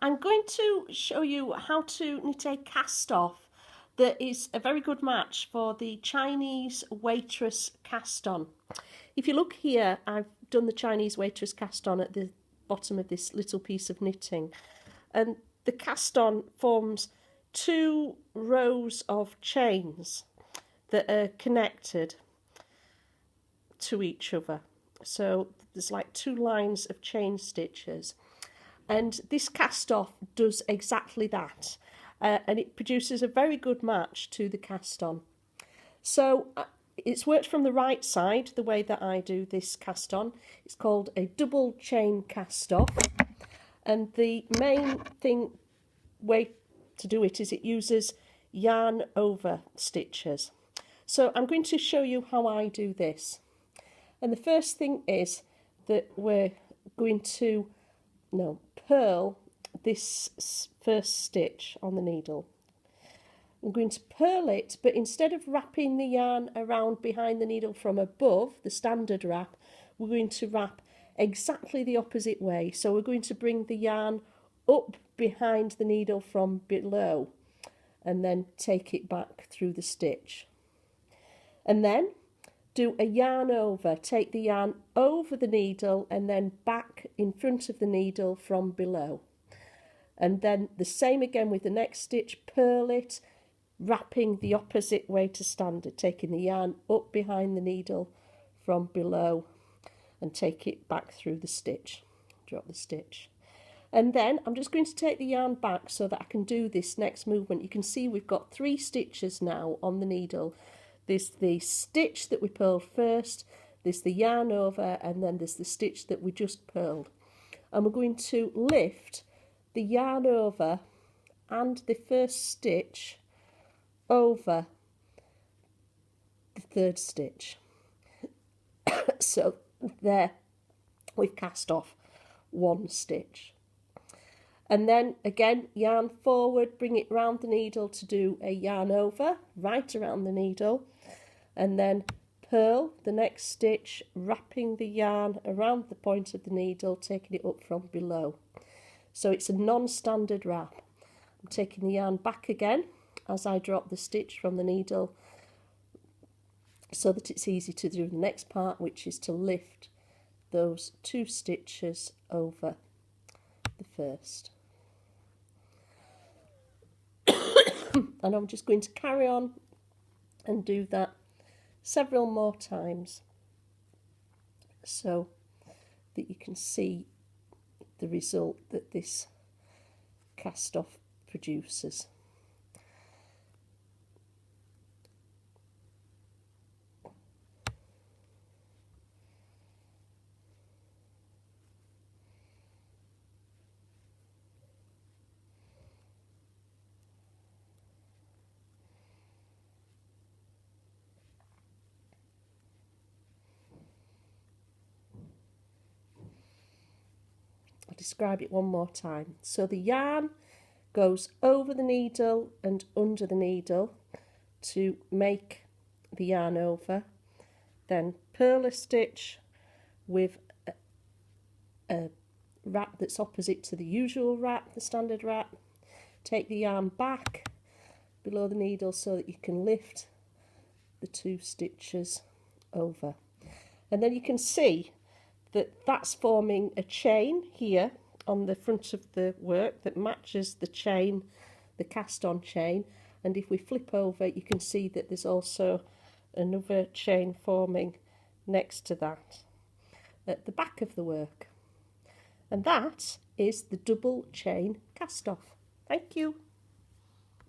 I'm going to show you how to knit a cast-off that is a very good match for the Chinese Waitress Cast-on. If you look here, I've done the Chinese Waitress Cast-on at the bottom of this little piece of knitting, and the cast-on forms two rows of chains that are connected to each other. So there's like two lines of chain stitches. And this cast-off does exactly that, and it produces a very good match to the cast-on. So it's worked from the right side, the way that I do this cast-on. It's called a double chain cast-off, and the main way to do it is it uses yarn over stitches. So I'm going to show you how I do this. And the first thing is that we're going to purl this first stitch on the needle. I'm going to purl it, but instead of wrapping the yarn around behind the needle from above, the standard wrap, we're going to wrap exactly the opposite way. So we're going to bring the yarn up behind the needle from below and then take it back through the stitch. And then do a yarn over, take the yarn over the needle and then back in front of the needle from below. And then the same again with the next stitch, purl it, wrapping the opposite way to standard, taking the yarn up behind the needle from below and take it back through the stitch, drop the stitch. And then I'm just going to take the yarn back so that I can do this next movement. You can see we've got 3 stitches now on the needle. There's the stitch that we purled first, there's the yarn over, and then there's the stitch that we just purled. And we're going to lift the yarn over and the first stitch over the third stitch. So there we've cast off 1 stitch. And then again, yarn forward, bring it round the needle to do a yarn over, right around the needle, and then purl the next stitch, wrapping the yarn around the point of the needle, taking it up from below. So it's a non-standard wrap. I'm taking the yarn back again as I drop the stitch from the needle so that it's easy to do the next part, which is to lift those 2 stitches over the first. And I'm just going to carry on and do that several more times so that you can see the result that this cast off produces. I'll describe it one more time. So the yarn goes over the needle and under the needle to make the yarn over, then purl a stitch with a wrap that's opposite to the usual wrap, the standard wrap, take the yarn back below the needle so that you can lift the 2 stitches over. And then you can see that that's forming a chain here on the front of the work that matches the chain, the cast-on chain. And if we flip over, you can see that there's also another chain forming next to that at the back of the work. And that is the double chain cast-off. Thank you.